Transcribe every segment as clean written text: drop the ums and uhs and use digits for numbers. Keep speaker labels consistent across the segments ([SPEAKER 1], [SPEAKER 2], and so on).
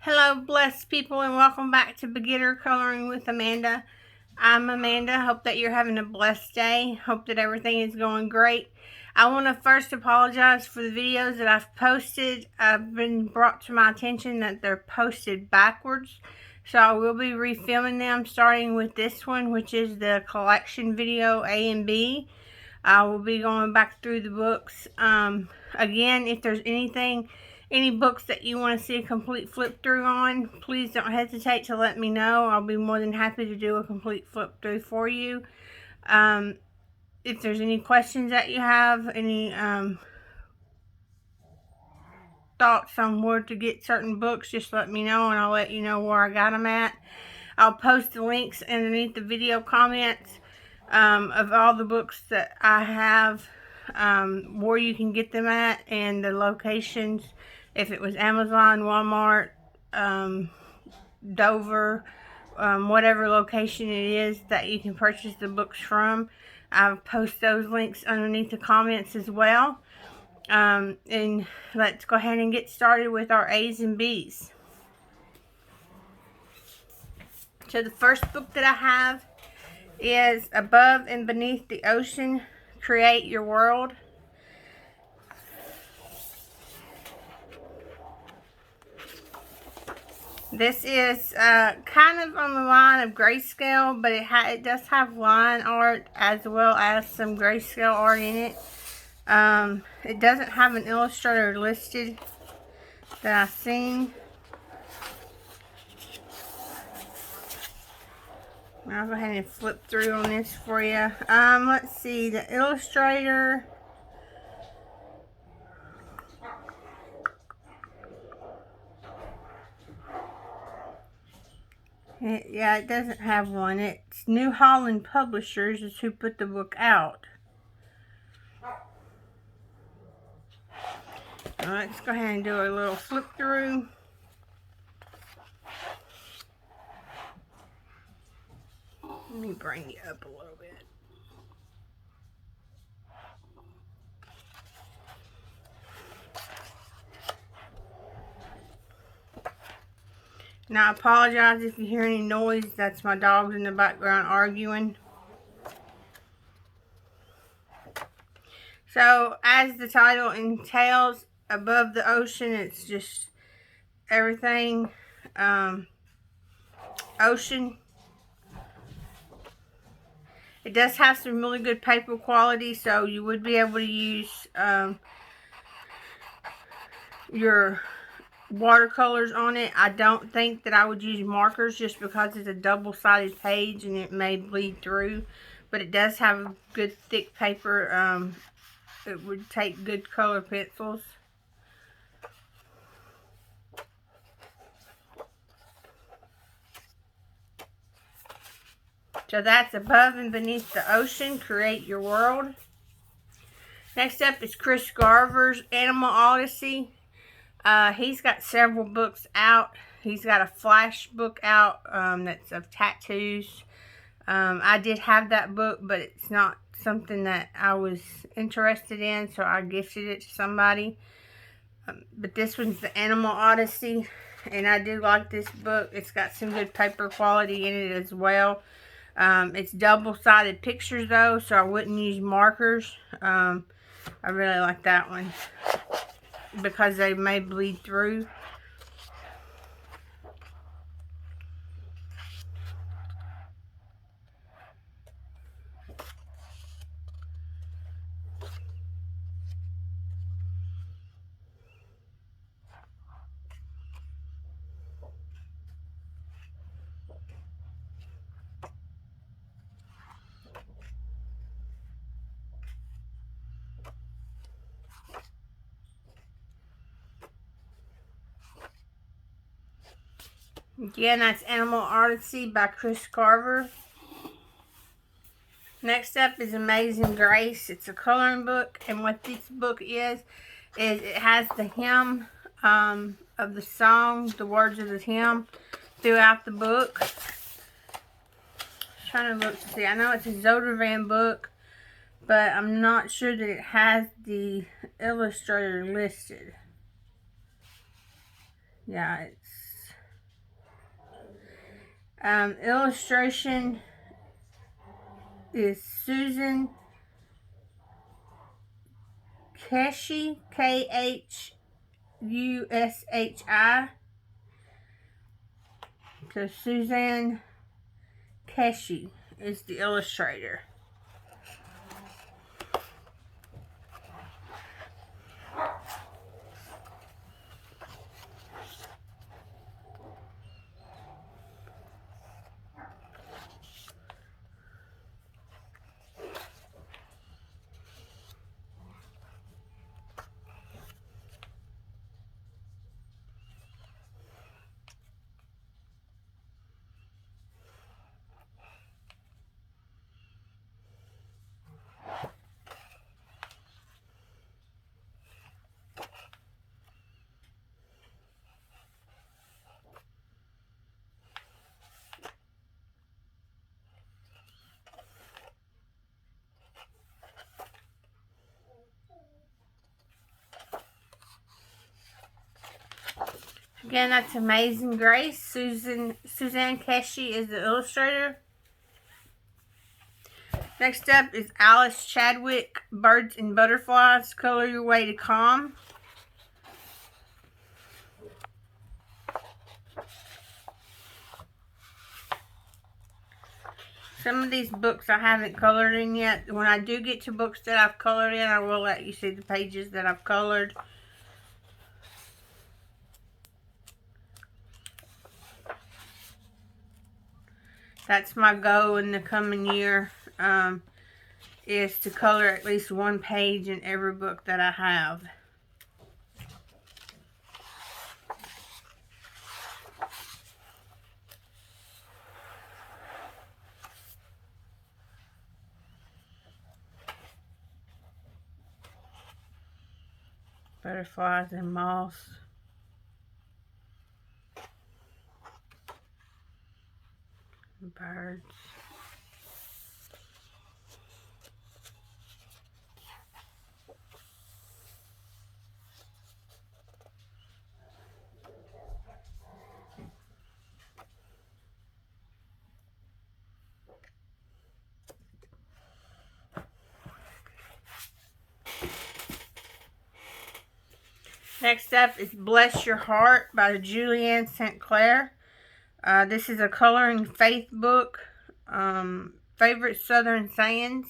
[SPEAKER 1] Hello, blessed people, and welcome back to Beginner Coloring with Amanda. I'm Amanda. Hope that you're having a blessed day. Hope that everything is going great. I want to first apologize for the videos that I've posted. I've been brought to my attention that they're posted backwards. So I will be refilming them, starting with this one, which is the collection video A and B. I will be going back through the books. Again, if there's any books that you want to see a complete flip through on, please don't hesitate to let me know. I'll be more than happy to do a complete flip through for you. If there's any questions that you have, any thoughts on where to get certain books, just let me know and I'll let you know where I got them at. I'll post the links underneath the video comments of all the books that I have, where you can get them at, and the locations, if it was Amazon, Walmart, Dover, whatever location it is that you can purchase the books from. I'll post those links underneath the comments as well. And let's go ahead and get started with our A's and B's. So the first book that I have is Above and Beneath the Ocean, Create Your World. This is kind of on the line of grayscale, but it does have line art as well as some grayscale art in it. It doesn't have an illustrator listed that I've seen. I'll go ahead and flip through on this for you. Let's see, the illustrator. It doesn't have one. It's New Holland Publishers is who put the book out. Let's go ahead and do a little flip through. Let me bring you up a little bit. Now, I apologize if you hear any noise. That's my dogs in the background arguing. So, as the title entails, above the ocean, it's just everything ocean. It does have some really good paper quality, so you would be able to use your watercolors on it. I don't think that I would use markers just because it's a double-sided page and it may bleed through, but it does have good thick paper. It would take good color pencils. So that's Above and Beneath the Ocean, Create Your World. Next up is Chris Garver's Animal Odyssey. He's got several books out. He's got a flash book out that's of tattoos. I did have that book, but it's not something that I was interested in, so I gifted it to somebody. But this one's the Animal Odyssey, and I do like this book. It's got some good paper quality in it as well. It's double-sided pictures though, so I wouldn't use markers. I really like that one because they may bleed through. Again, that's Animal Odyssey by Chris Garver. Next up is Amazing Grace. It's a coloring book, and what this book is it has the hymn of the song, the words of the hymn throughout the book. Trying to look to see. I know it's a Zodervan book, but I'm not sure that it has the illustrator listed. Yeah, it's Illustration is Susan Khushi, Khushi. So Suzanne Khushi is the illustrator. Again, that's Amazing Grace. Suzanne Khushi is the illustrator. Next up is Alice Chadwick, Birds and Butterflies, Color Your Way to Calm. Some of these books I haven't colored in yet. When I do get to books that I've colored in, I will let you see the pages that I've colored. That's my goal in the coming year, is to color at least one page in every book that I have. Butterflies and moths. Birds. Next up is Bless Your Heart by Julianne St. Clair. This is a coloring faith book. Favorite Southern sayings.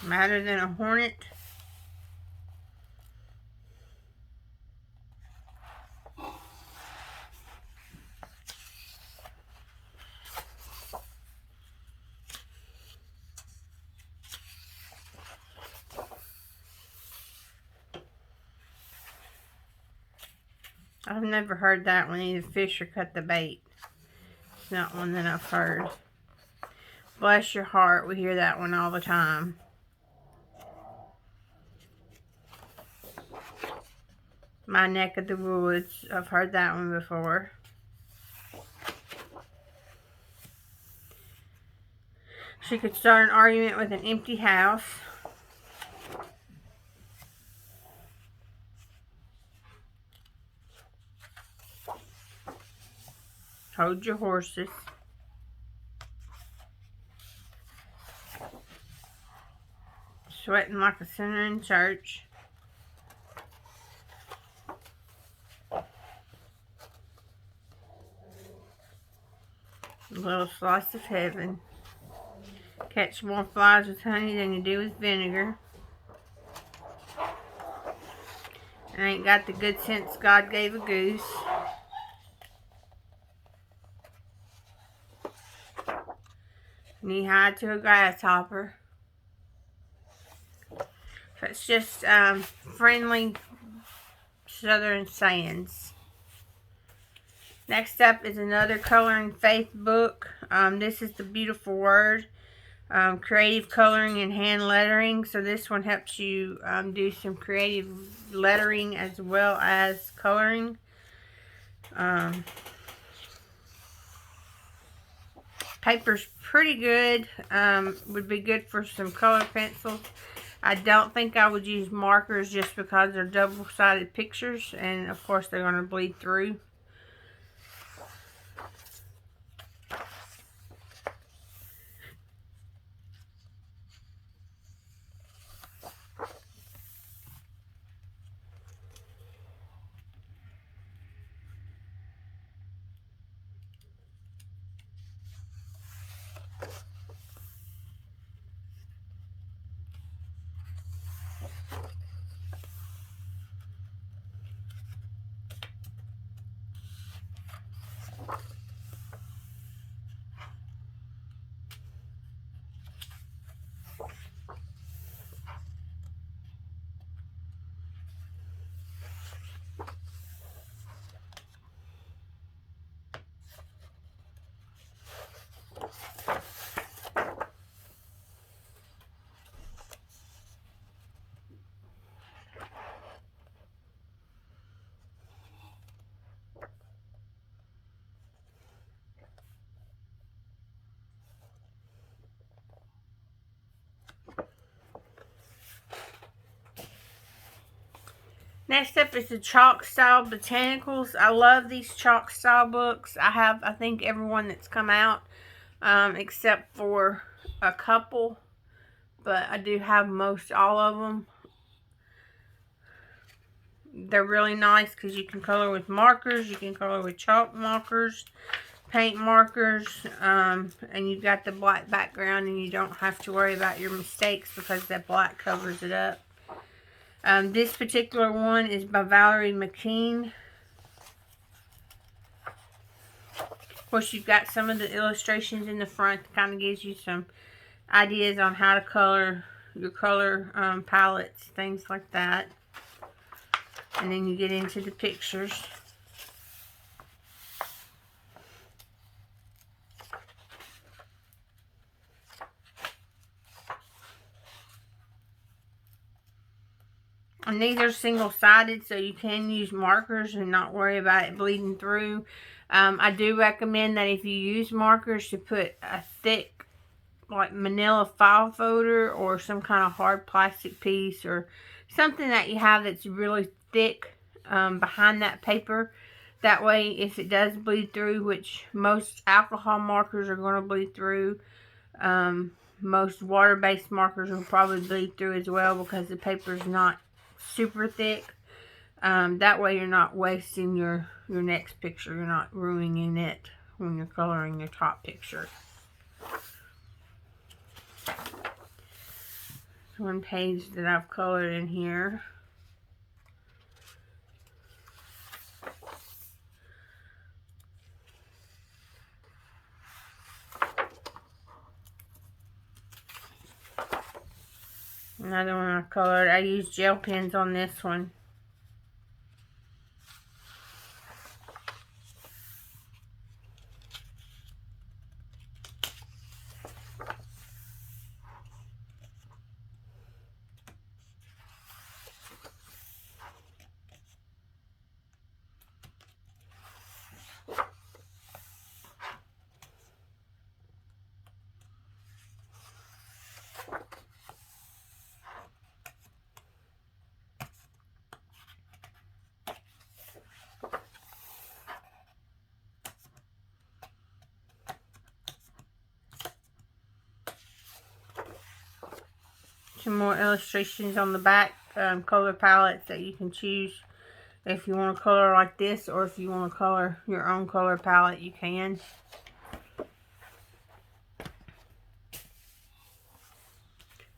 [SPEAKER 1] Madder than a hornet. I've never heard that one, either fish or cut the bait. It's not one that I've heard. Bless Your Heart, we hear that one all the time. My Neck of the Woods, I've heard that one before. She could start an argument with an empty house. Hold Your Horses. Sweating Like a Sinner in Church. A Little Slice of Heaven. Catch more flies with honey than you do with vinegar. And ain't got the good sense God gave a goose. Knee high to a grasshopper. So it's just friendly Southern sayings. Next up is another coloring faith book. This is The Beautiful Word. Creative coloring and hand lettering. So this one helps you do some creative lettering as well as coloring. Paper's pretty good. Would be good for some color pencils. I don't think I would use markers just because they're double-sided pictures, and of course they're going to bleed through. Next up is the chalk style botanicals. I love these chalk style books. I have, I think, everyone that's come out, except for a couple, but I do have most all of them. They're really nice because you can color with markers, you can color with chalk markers, paint markers, and you've got the black background, and you don't have to worry about your mistakes because that black covers it up. This particular one is by Valerie McKean. Of course, you've got some of the illustrations in the front that kind of gives you some ideas on how to color your color palettes, things like that. And then you get into the pictures. And these are single-sided, so you can use markers and not worry about it bleeding through. I do recommend that if you use markers to put a thick, like manila file folder or some kind of hard plastic piece or something that you have that's really thick behind that paper. That way, if it does bleed through, which most alcohol markers are going to bleed through, most water-based markers will probably bleed through as well because the paper is not super thick. That way you're not wasting your next picture. You're not ruining it when you're coloring your top picture. One page that I've colored in here. Another one I colored. I used gel pens on this one. Some more illustrations on the back, color palettes that you can choose if you want to color like this, or if you want to color your own color palette, you can.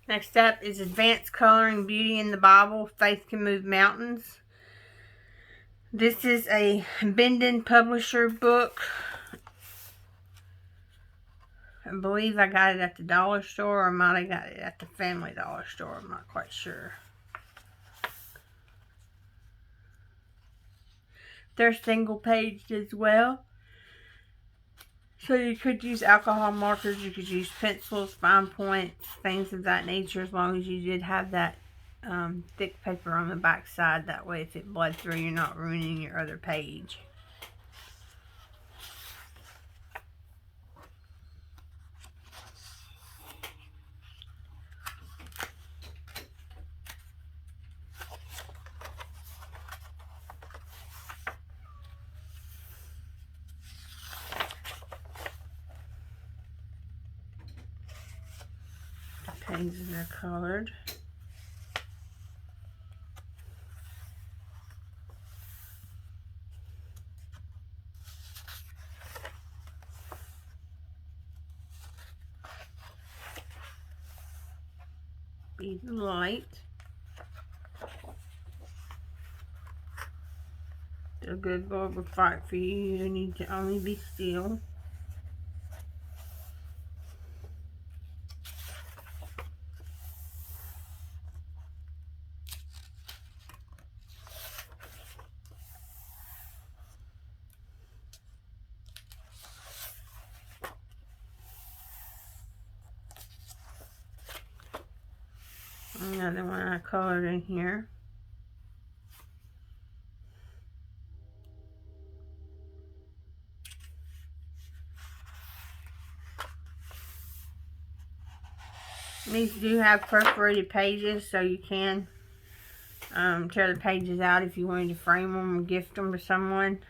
[SPEAKER 1] Next up is Advanced Coloring Beauty in the Bible, Faith Can Move Mountains. This is a Bendon publisher book. I believe I got it at the dollar store, or I might have got it at the Family Dollar store. I'm not quite sure. They're single paged as well. So you could use alcohol markers, you could use pencils, fine points, things of that nature, as long as you did have that thick paper on the back side. That way if it bled through, you're not ruining your other page. pages are colored. Be the light. The good Lord will fight for you. You need to only be still. Another one I colored in here. These do have perforated pages, so you can tear the pages out if you wanted to frame them or gift them to someone.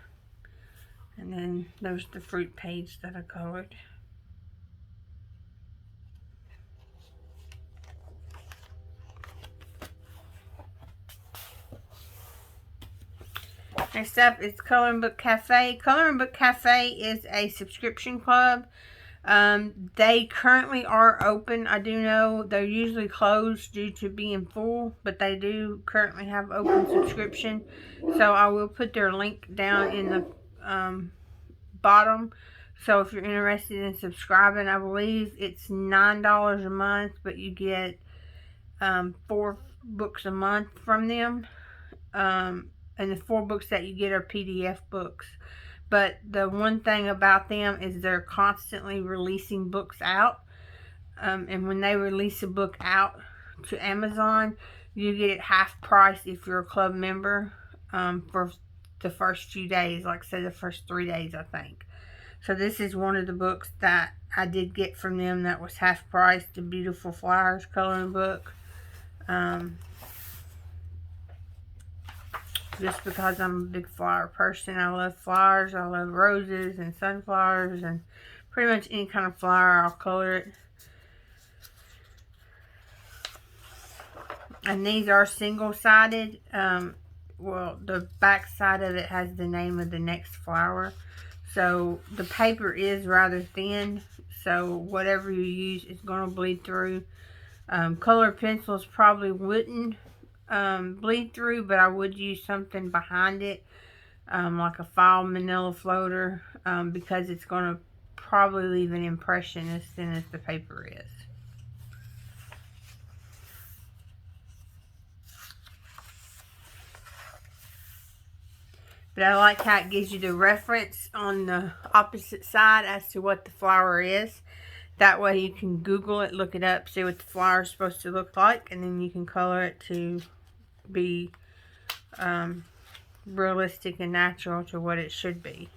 [SPEAKER 1] And then there's the fruit page that I colored. Next up is Coloring Book Cafe. Coloring Book Cafe is a subscription club. They currently are open. I do know they're usually closed due to being full, but they do currently have open subscription. So I will put their link down in the bottom. So if you're interested in subscribing, I believe it's $9 a month, but you get 4 books a month from them. And the 4 books that you get are PDF books. But the one thing about them is they're constantly releasing books out. And when they release a book out to Amazon, you get it half price if you're a club member for the first few days. Like say the first 3 days, I think. So this is one of the books that I did get from them that was half price. The Beautiful Flowers coloring book. Just because I'm a big flower person. I love flowers. I love roses and sunflowers and pretty much any kind of flower, I'll color it. And these are single-sided. Well, the back side of it has the name of the next flower. So the paper is rather thin. So whatever you use is going to bleed through. Color pencils probably wouldn't bleed through, but I would use something behind it, like a file manila floater, because it's going to probably leave an impression as thin as the paper is. But I like how it gives you the reference on the opposite side as to what the flower is. That way you can Google it, look it up, see what the flower is supposed to look like, and then you can color it to be realistic and natural to what it should be.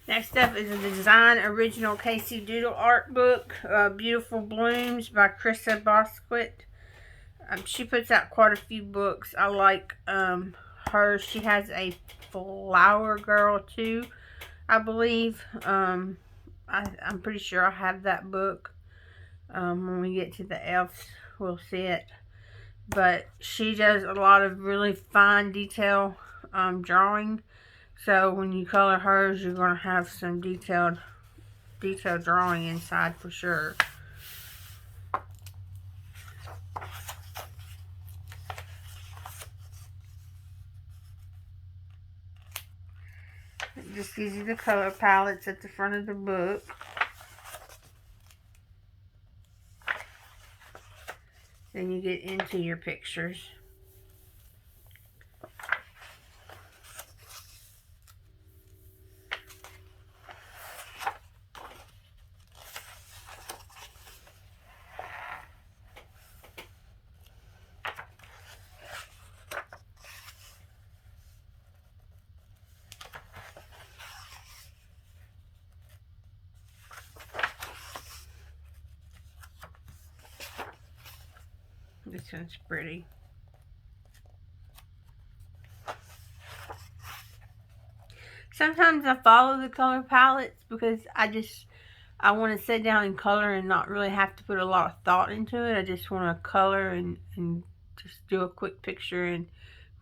[SPEAKER 1] Next up is a Design Original Casey Doodle Art Book, Beautiful Blooms by Krista Bosquet. She puts out quite a few books. I like hers. She has a Flower Girl too, I believe. I'm pretty sure I have that book. When we get to the elves, we'll see it. But she does a lot of really fine detail drawing. So when you color hers, you're going to have some detailed drawing inside for sure. It just gives you the color palettes at the front of the book. Then you get into your pictures. This one's pretty. Sometimes I follow the color palettes because I want to sit down and color and not really have to put a lot of thought into it. I just want to color and just do a quick picture and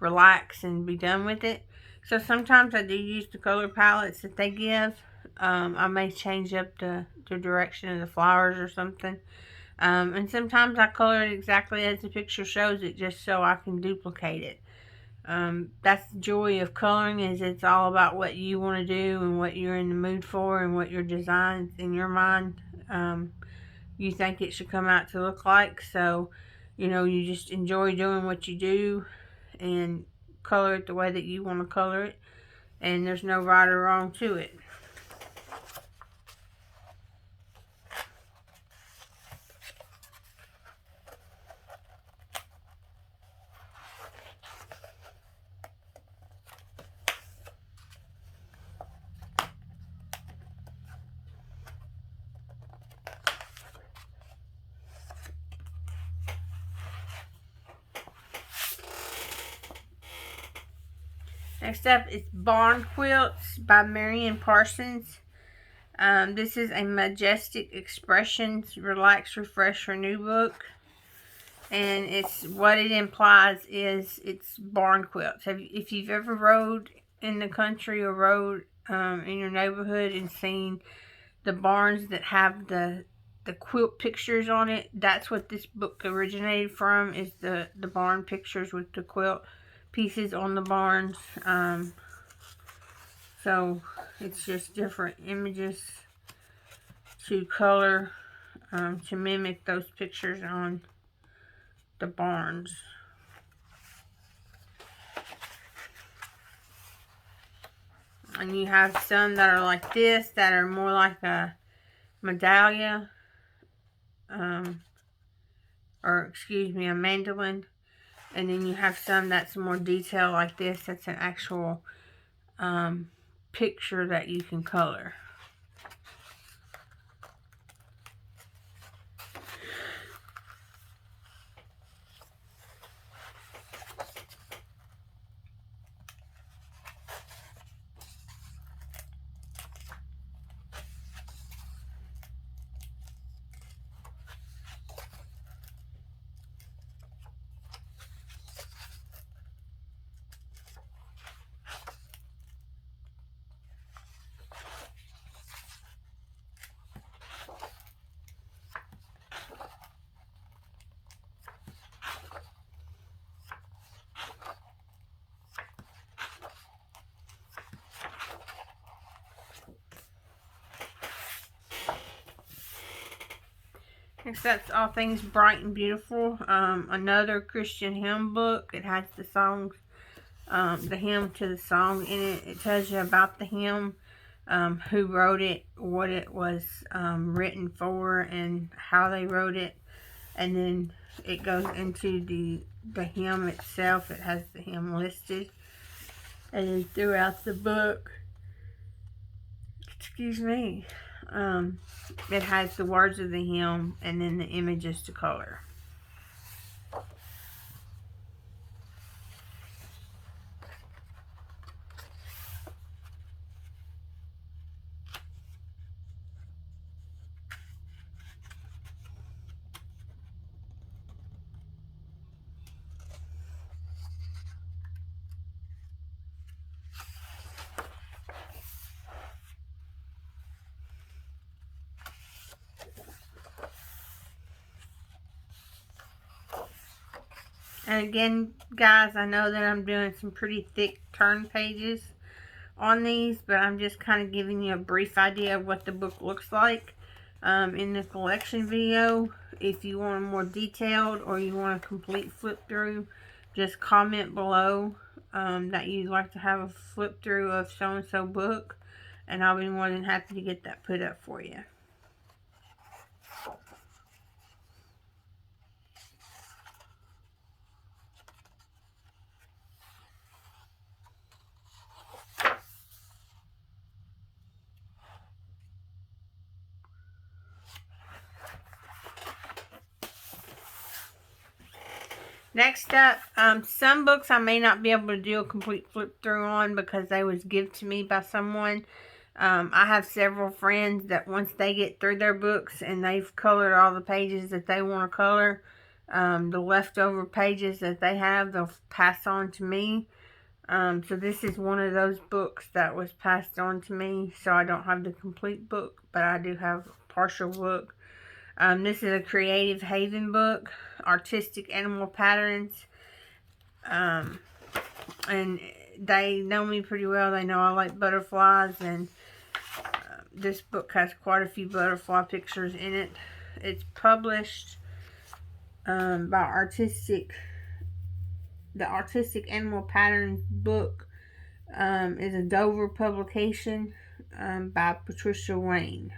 [SPEAKER 1] relax and be done with it. So sometimes I do use the color palettes that they give. I may change up the direction of the flowers or something. And sometimes I color it exactly as the picture shows it just so I can duplicate it. That's the joy of coloring, is it's all about what you want to do and what you're in the mood for and what your designs in your mind you think it should come out to look like. So, you just enjoy doing what you do and color it the way that you want to color it, and there's no right or wrong to it. Next up is Barn Quilts by Marion Parsons. This is a Majestic Expressions Relax, Refresh, Renew book. And what it implies is it's barn quilts. If you've ever rode in the country or rode in your neighborhood and seen the barns that have the quilt pictures on it, that's what this book originated from, is the barn pictures with the quilt pieces on the barns. So it's just different images to color to mimic those pictures on the barns. And you have some that are like this, that are more like a medallia, or excuse me, a mandolin. And then you have some that's more detailed like this, that's an actual picture that you can color. Next, that's All Things Bright and Beautiful. Another Christian hymn book. It has the songs, the hymn to the song in it. It tells you about the hymn, who wrote it, what it was written for, and how they wrote it. And then it goes into the hymn itself. It has the hymn listed. And then throughout the book, excuse me, it has the words of the hymn and then the images to color. And again, guys, I know that I'm doing some pretty thick turn pages on these, but I'm just kind of giving you a brief idea of what the book looks like in the collection video. If you want more detailed or you want a complete flip through, just comment below that you'd like to have a flip through of so-and-so book, and I'll be more than happy to get that put up for you. Next up, some books I may not be able to do a complete flip through on because they was given to me by someone. I have several friends that once they get through their books and they've colored all the pages that they want to color, the leftover pages that they have, they'll pass on to me. So this is one of those books that was passed on to me. So I don't have the complete book, but I do have a partial book. This is a Creative Haven book, Artistic Animal Patterns. And they know me pretty well. They know I like butterflies, and this book has quite a few butterfly pictures in it. It's published by the Artistic Animal Patterns book is a Dover publication by Patricia Wayne.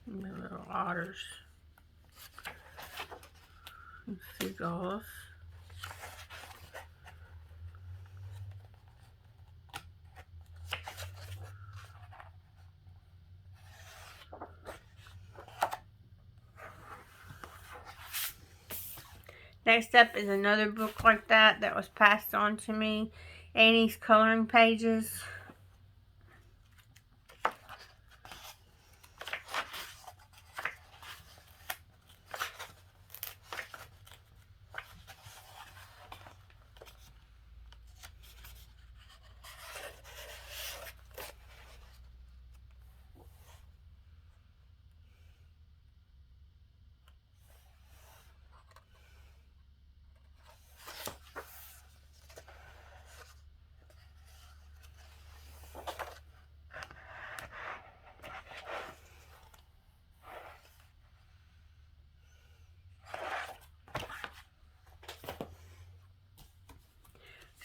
[SPEAKER 1] The little otters and seagulls. Next up is another book like that was passed on to me. Annie's Coloring Pages.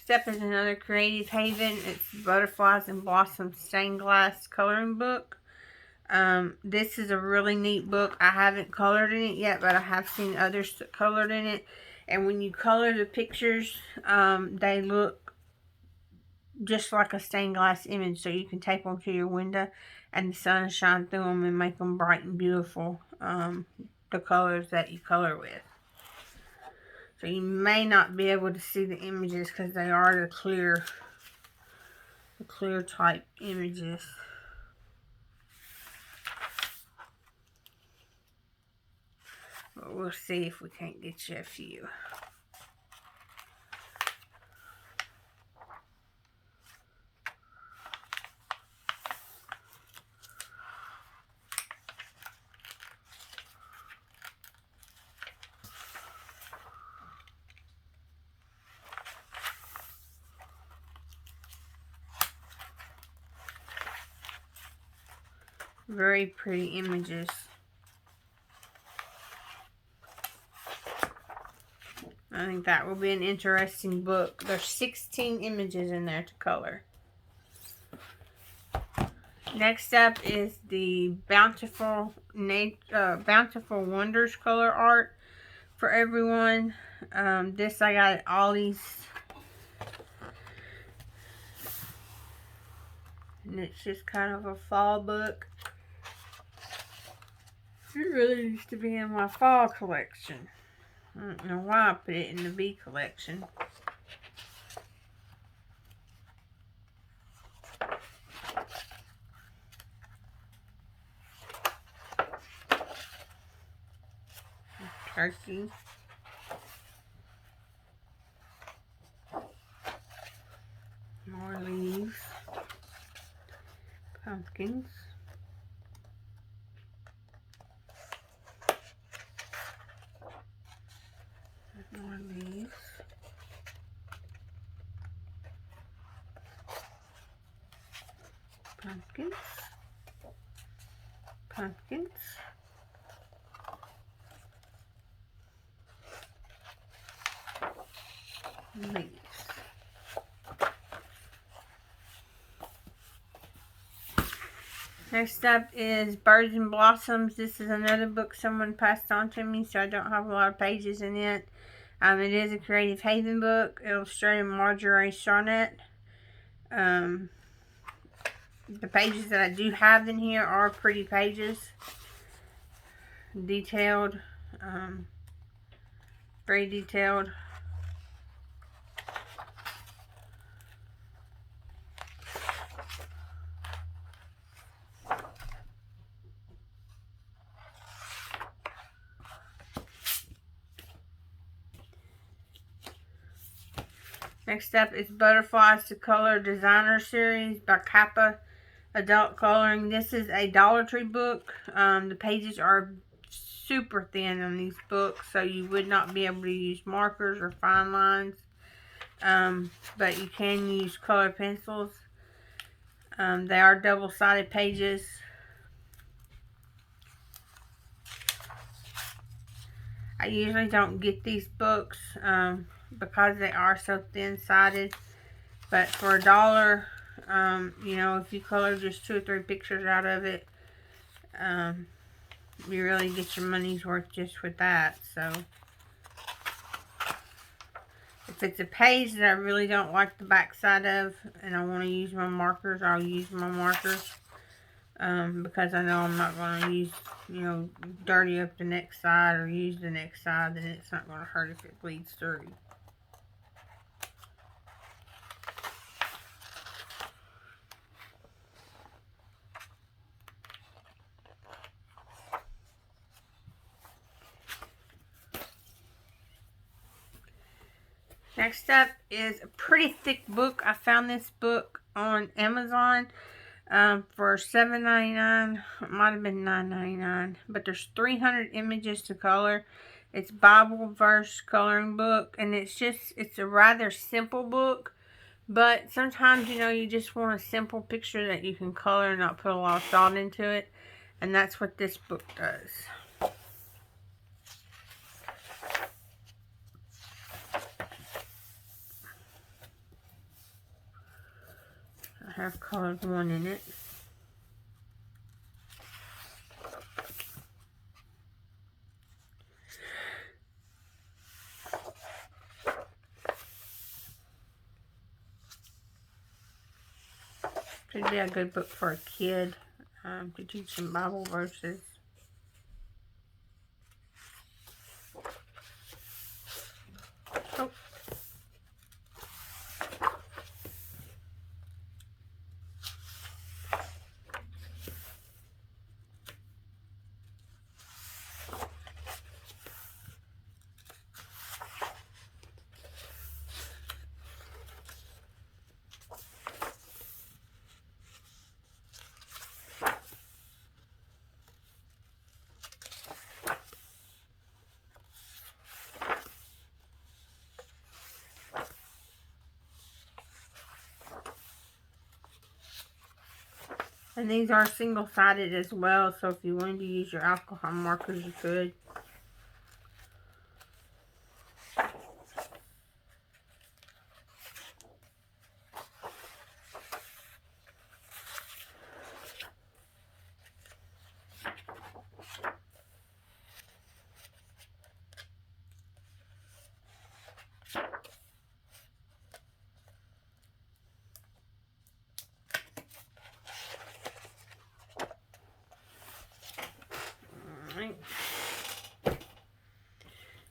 [SPEAKER 1] Next up is another Creative Haven. It's Butterflies and Blossoms Stained Glass Coloring Book. This is a really neat book. I haven't colored in it yet, but I have seen others colored in it. And when you color the pictures, they look just like a stained glass image. So you can tape them to your window and the sun will shine through them and make them bright and beautiful. The colors that you color with. So you may not be able to see the images because they are the clear type images. But we'll see if we can't get you a few. Very pretty images. I think that will be an interesting book. There's 16 images in there to color. Next up is the Bountiful Wonders color art for everyone. This I got at Ollie's. And it's just kind of a fall book. It really needs to be in my fall collection. I don't know why I put it in the B collection. Turkey. More leaves. Pumpkins. More leaves. Pumpkins. Pumpkins. Leaves. Next up is Birds and Blossoms. This is another book someone passed on to me, so I don't have a lot of pages in it. It is a Creative Haven book, illustrated Marjorie Sarnett. The pages that I do have in here are pretty pages. Detailed. Very detailed. Next up is Butterflies to Color Designer Series by Kappa Adult Coloring. This is a Dollar Tree book. The pages are super thin on these books, so you would not be able to use markers or fine lines. But you can use color pencils. They are double-sided pages. I usually don't get these books because they are so thin-sided. But for $1, you know, if you color just 2 or 3 pictures out of it, you really get your money's worth just with that. So if it's a page that I really don't like the back side of and I want to use my markers, I'll use my markers. Because I know I'm not going to use, you know, dirty up the next side or use the next side, then it's not going to hurt if it bleeds through. Next up is a pretty thick book. I found this book on Amazon for $7.99. It might have been $9.99. But there's 300 images to color. It's Bible verse coloring book. And it's a rather simple book. But sometimes, you know, you just want a simple picture that you can color and not put a lot of thought into it. And that's what this book does. I have colored one in it. Should be a good book for a kid to teach some Bible verses. Oh. And these are single-sided as well, so if you wanted to use your alcohol markers, you could.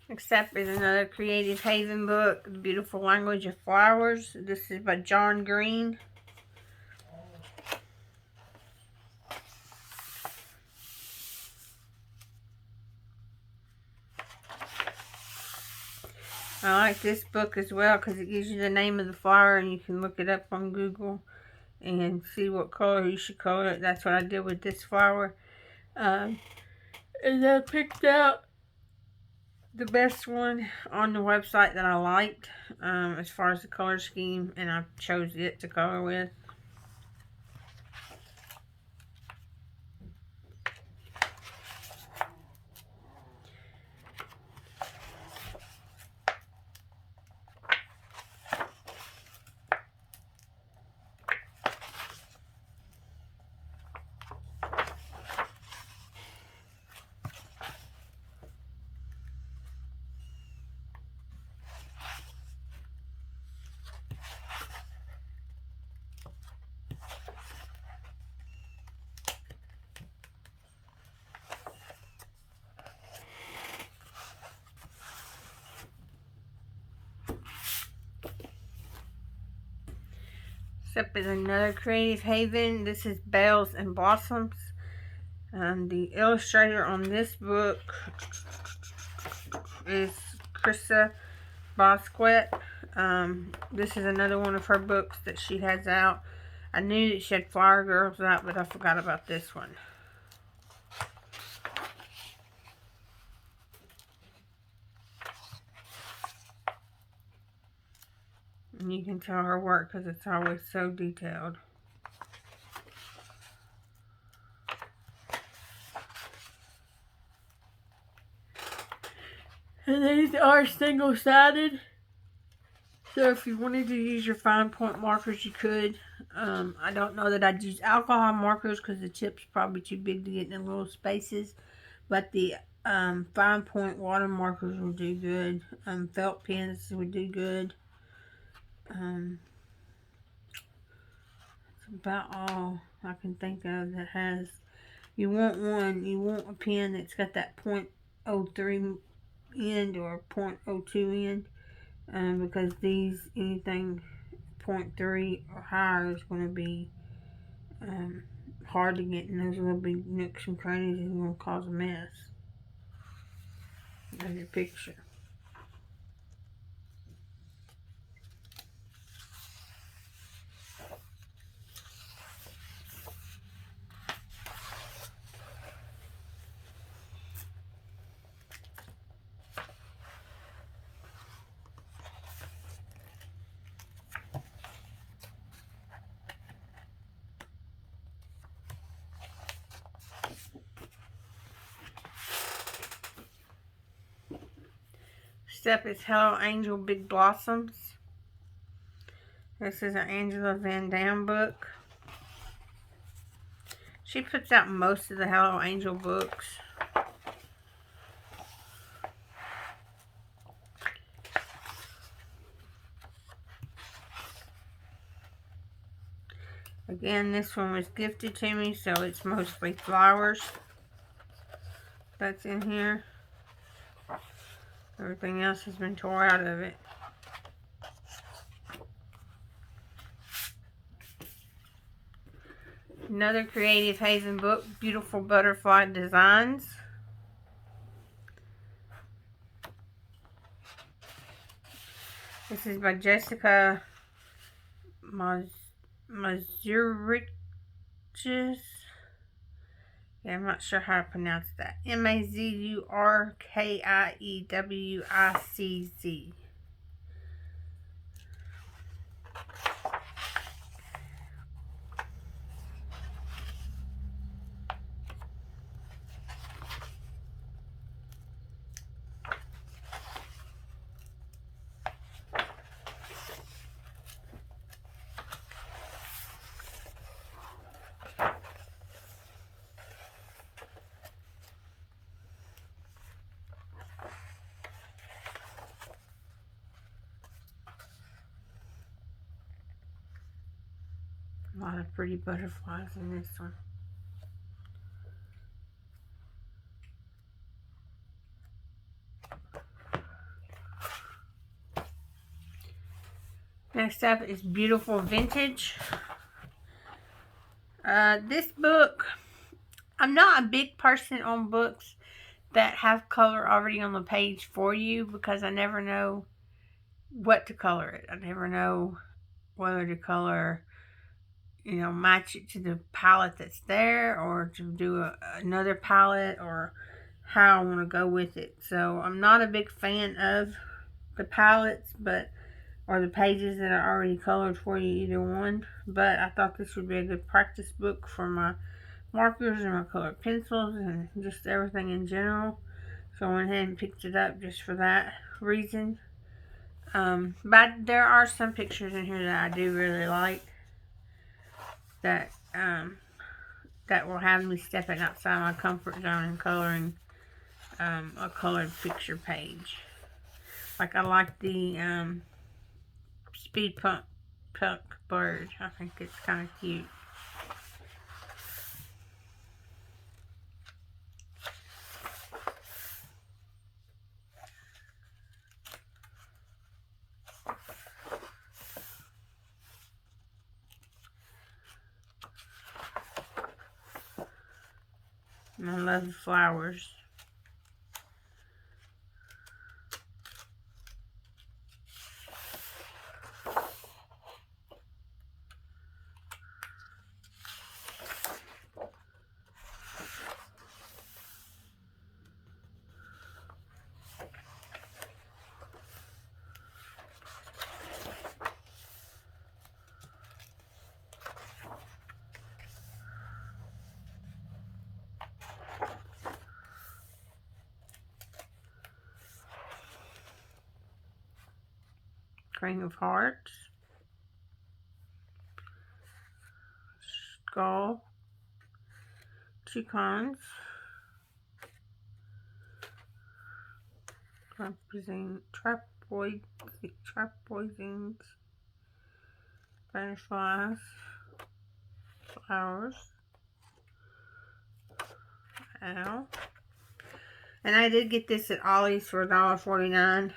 [SPEAKER 1] Next up is another Creative Haven book, The Beautiful Language of Flowers. This is by John Green. I like this book as well because it gives you the name of the flower and you can look it up on Google and see what color you should color it. That's what I did with this flower. And I picked out the best one on the website that I liked as far as the color scheme, and I chose it to color with. Step is another Creative Haven. This is Bells and Blossoms. The illustrator on this book is Krista Bosquet. This is another one of her books that she has out. I knew that she had Flower Girls out, but I forgot about this one. And you can tell her work because it's always so detailed. And these are single-sided. So if you wanted to use your fine point markers, you could. I don't know that I'd use alcohol markers because the tip's probably too big to get in the little spaces. But the fine point water markers will do good. Felt pens would do good. That's about all I can think of that has. You want a pen that's got that .03 end or .02 end. Because anything .3 or higher is going to be hard to get in those little big nooks and crannies and going to cause a mess. There's your picture. Step is Hello Angel Big Blossoms. This is an Angela Van Dam book. She puts out most of the Hello Angel books. Again, this one was gifted to me, so it's mostly flowers that's in here. Everything else has been tore out of it. Another Creative Haven book, Beautiful Butterfly Designs. This is by Jessica Mazurkiewicz. Yeah, I'm not sure how to pronounce that. Mazurkiewicz. A lot of pretty butterflies in this one. Next up is Beautiful Vintage. This book, I'm not a big person on books that have color already on the page for you because I never know what to color it. I never know whether to color, match it to the palette that's there or to do another palette or how I want to go with it. So I'm not a big fan of the palettes or the pages that are already colored for you, either one. But I thought this would be a good practice book for my markers and my colored pencils and just everything in general. So I went ahead and picked it up just for that reason. But there are some pictures in here that I do really like that will have me stepping outside my comfort zone and coloring a colored picture page. Like I like the Speed Punk bird. I think it's kind of cute. And I love the flowers. Ring of Hearts, Skull, Toucans, Trapezoidings, Butterflies, Flowers, Owl. And I did get this at Ollie's for $1.49.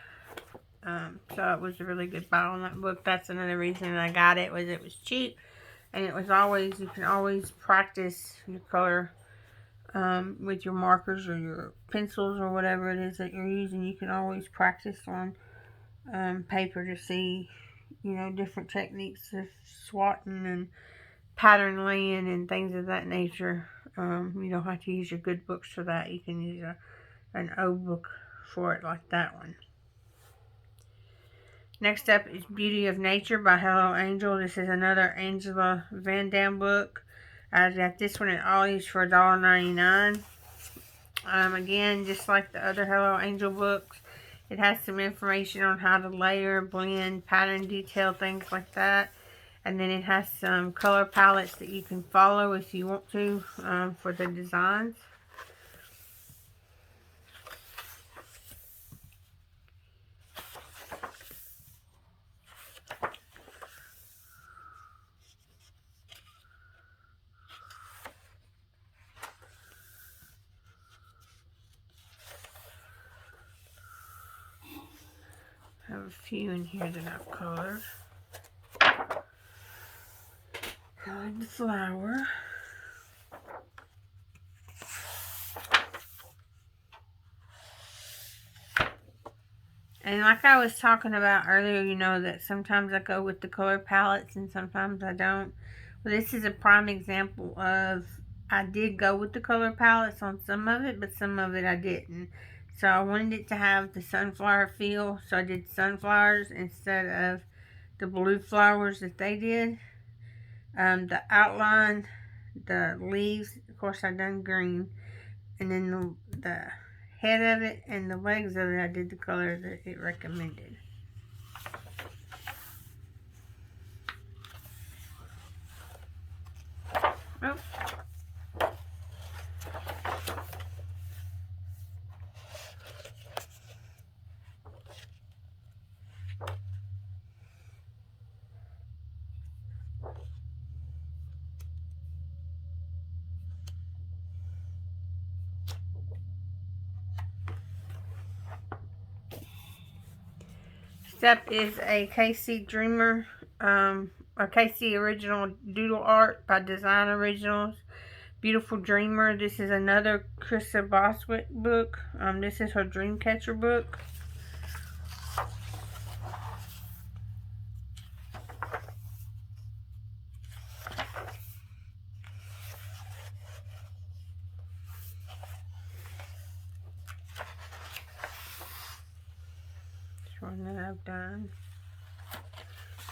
[SPEAKER 1] So it was a really good buy on that book. That's another reason I got it, was it was cheap. And it was always, you can always practice your color with your markers or your pencils or whatever it is that you're using. You can always practice on paper to see, you know, different techniques of swatting and pattern laying and things of that nature. You don't have to use your good books for that. You can use an old book for it, like that one. Next up is Beauty of Nature by Hello Angel. This is another Angela Van Dam book. I got this one at Ollie's for $1.99. Again, just like the other Hello Angel books, it has some information on how to layer, blend, pattern, detail, things like that. And then it has some color palettes that you can follow if you want to for the designs. I have a few in here that I've colored. Colored the flower. And like I was talking about earlier, you know, that sometimes I go with the color palettes and sometimes I don't. Well, this is a prime example of, I did go with the color palettes on some of it, but some of it I didn't. So I wanted it to have the sunflower feel, so I did sunflowers instead of the blue flowers that they did. The outline, the leaves, of course I done green, and then the head of it and the legs of it, I did the color that it recommended. Oh. Next up is a KC Dreamer, or KC Original Doodle Art by Design Originals. Beautiful Dreamer. This is another Krista Boswick book. This is her Dreamcatcher book. This one that I've done.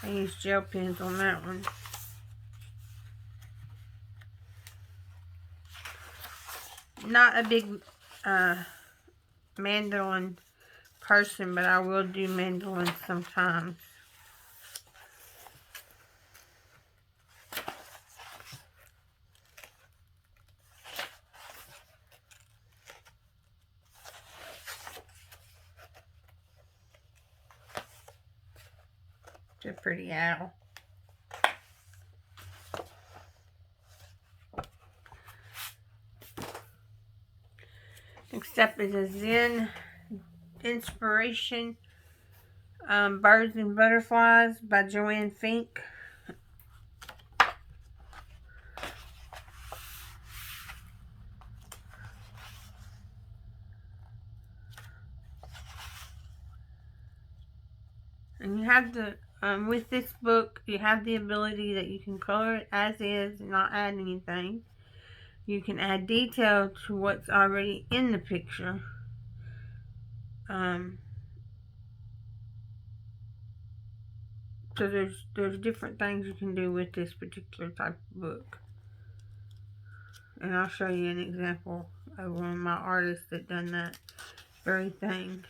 [SPEAKER 1] I used gel pens on that one. Not a big mandolin person, but I will do mandolins sometimes. It's a pretty owl. Next up is a Zen Inspiration, Birds and Butterflies by Joanne Fink. And you have the, with this book, you have the ability that you can color it as is and not add anything. You can add detail to what's already in the picture. So there's different things you can do with this particular type of book. And I'll show you an example of one of my artists that done that very thing.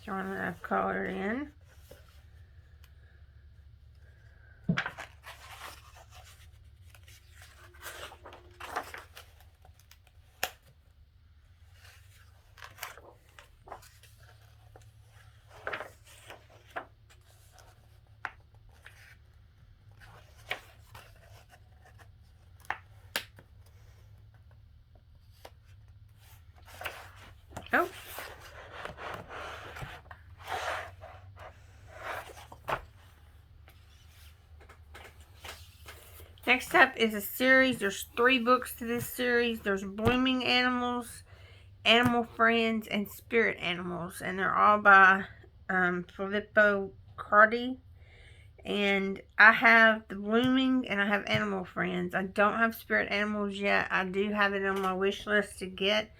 [SPEAKER 1] Showing that I've colored in. Oh. Next up is a series. There's 3 books to this series. There's Blooming Animals, Animal Friends, and Spirit Animals. And they're all by Filippo Cardi. And I have the Blooming and I have Animal Friends. I don't have Spirit Animals yet. I do have it on my wish list to get.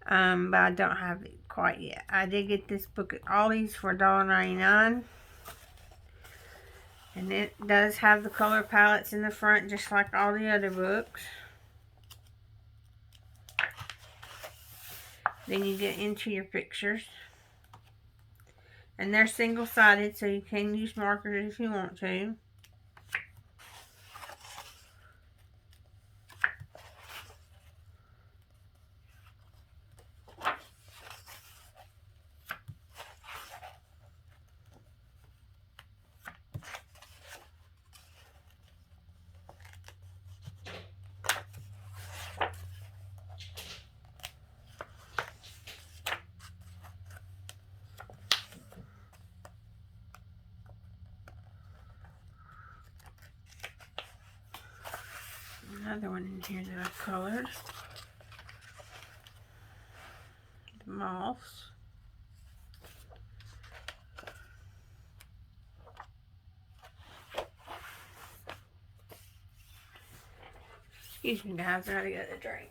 [SPEAKER 1] But I don't have it quite yet. I did get this book at Aldi's for $1.99. And it does have the color palettes in the front, just like all the other books. Then you get into your pictures. And they're single-sided, so you can use markers if you want to. Another one in here that I've colored. The moths. Excuse me guys, I gotta get a drink.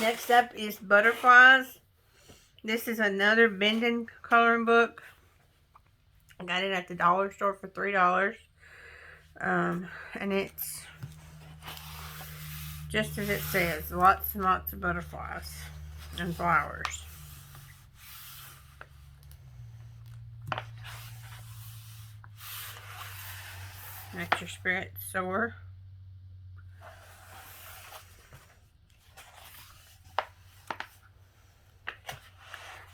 [SPEAKER 1] Next up is Butterflies. This is another Bendon coloring book. I got it at the dollar store for $3. And it's just as it says, lots and lots of butterflies and flowers. Let your spirit soar.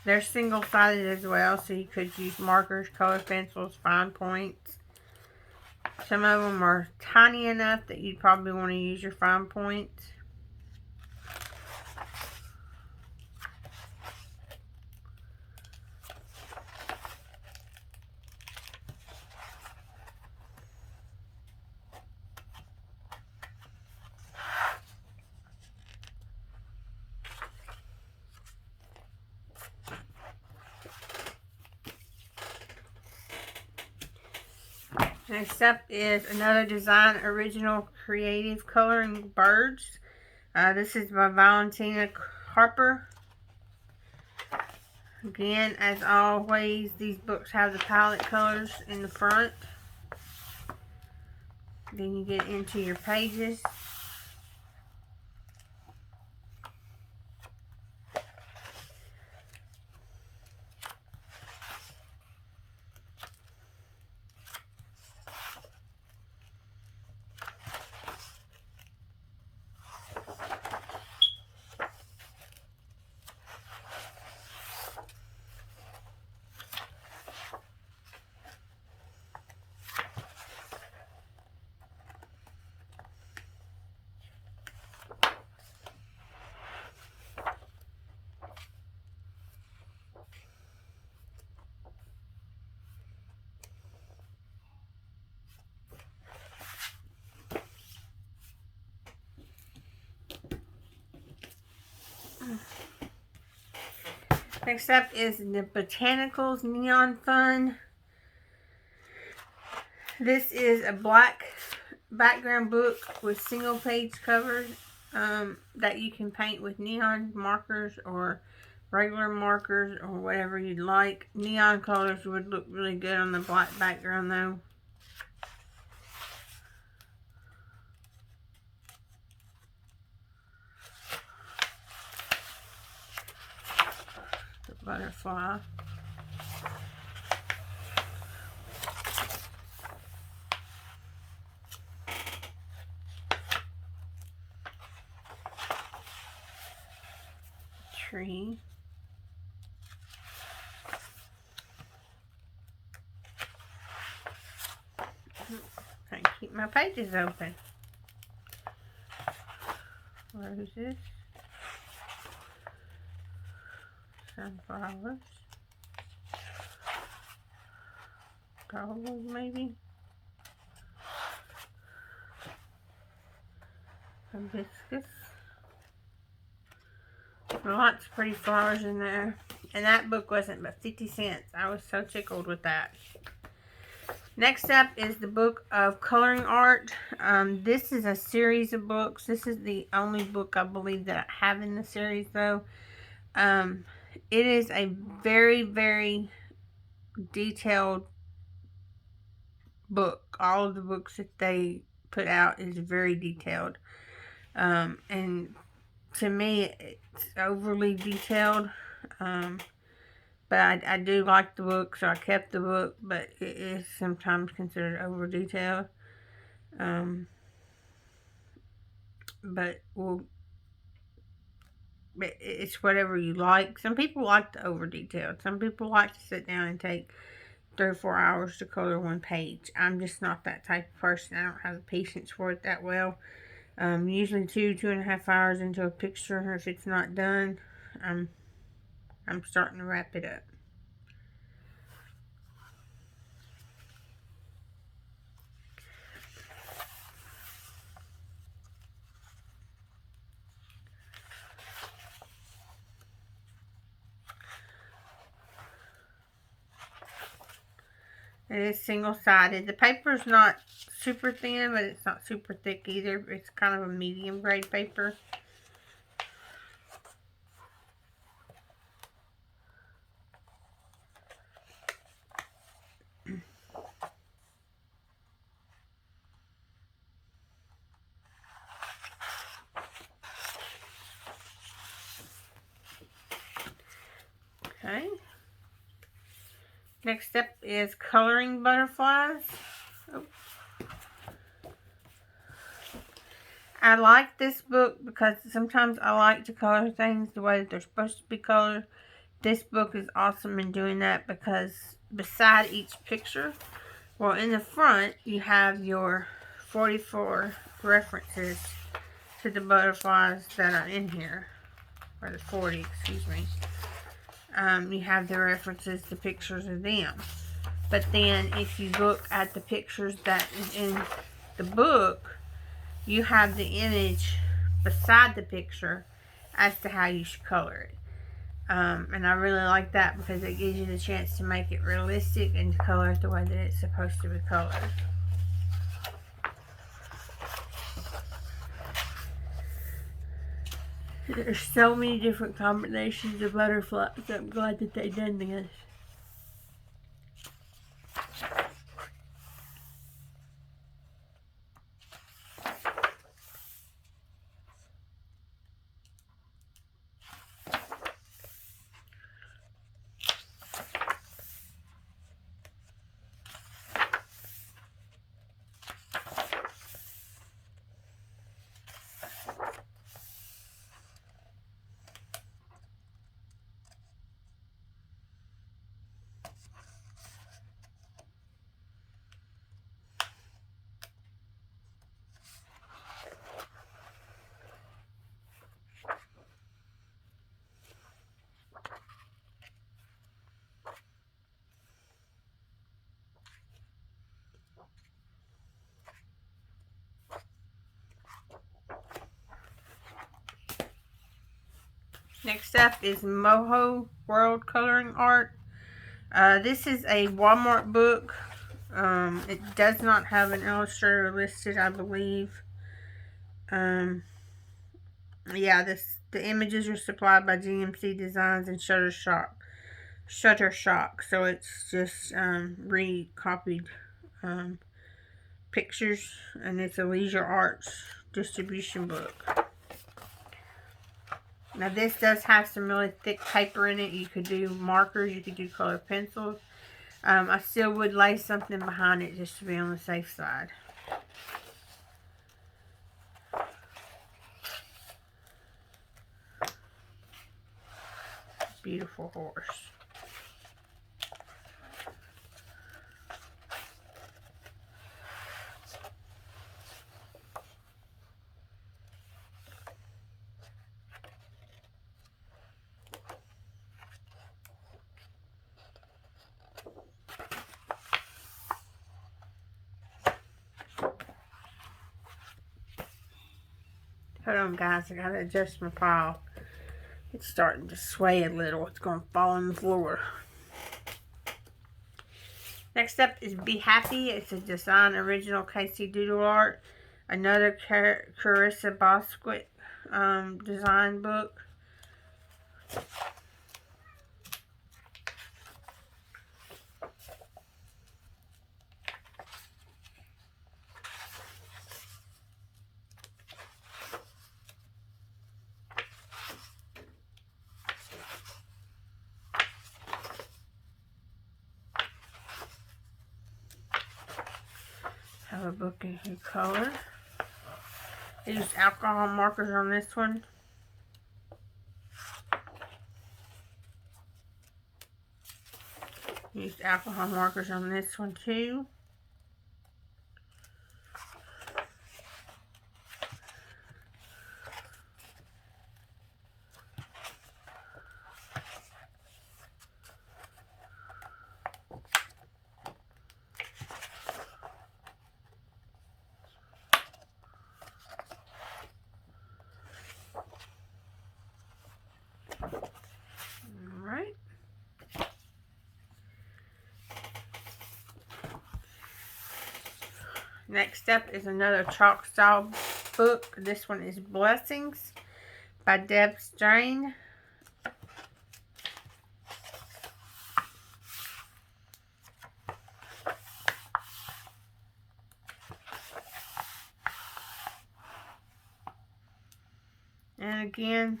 [SPEAKER 1] They're single-sided as well, so you could use markers, color pencils, fine points. Some of them are tiny enough that you'd probably want to use your fine points. Next up is another design original creative coloring birds. This is by Valentina Harper. Again, as always, these books have the palette colors in the front. Then you get into your pages. Next up is the Botanicals Neon Fun. This is a black background book with single page covers that you can paint with neon markers or regular markers or whatever you'd like. Neon colors would look really good on the black background though. The butterfly. Tree. I can keep my pages open. Roses. Sunflowers. Gold maybe. Hibiscus. Lots of pretty flowers in there. And that book wasn't but 50 cents. I was so tickled with that. Next up is the book of coloring art. This is a series of books. This is the only book I believe that I have in the series though. It is a very, very detailed book. All of the books that they put out is very detailed. And to me, it's overly detailed. But I do like the book, so I kept the book, but it is sometimes considered over detailed. But it's whatever you like. Some people like the over detailed. Some people like to sit down and take 3 or 4 hours to color one page. I'm just not that type of person. I don't have the patience for it that well. Usually 2.5 hours into a picture, or if it's not done, I'm starting to wrap it up. It is single-sided. The paper is not super thin, but it's not super thick either. It's kind of a medium grade paper. Okay. Next up is coloring butterflies. Oh. I like this book because sometimes I like to color things the way that they're supposed to be colored. This book is awesome in doing that because beside each picture, well, in the front, you have your 44 references to the butterflies that are in here. Or the 40, excuse me. You have the references to pictures of them. But then if you look at the pictures that is in the book, you have the image beside the picture as to how you should color it. And I really like that because it gives you the chance to make it realistic and to color it the way that it's supposed to be colored. There's so many different combinations of butterflies. I'm glad that they done this. Next up is Moho World Coloring Art. This is a Walmart book. It does not have an illustrator listed, I believe. Yeah, the images are supplied by GMC Designs and Shutterstock. So it's just recopied pictures, and it's a leisure arts distribution book. Now this does have some really thick paper in it. You could do markers, you could do color pencils. I still would lay something behind it just to be on the safe side. Beautiful horse. Hold on, guys. I gotta adjust my pile. It's starting to sway a little. It's going to fall on the floor. Next up is Be Happy. It's a design original Casey Doodle art. Another Carissa Bosquick design book. Have a book in color. I used alcohol markers on this one. Used alcohol markers on this one too. Alright. Next up is another chalk style book. This one is Blessings by Deb Strain. And again,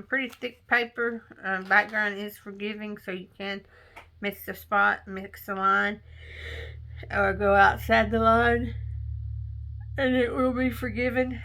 [SPEAKER 1] pretty thick paper. Background is forgiving, so you can mix the spot, mix the line, or go outside the line, and it will be forgiven.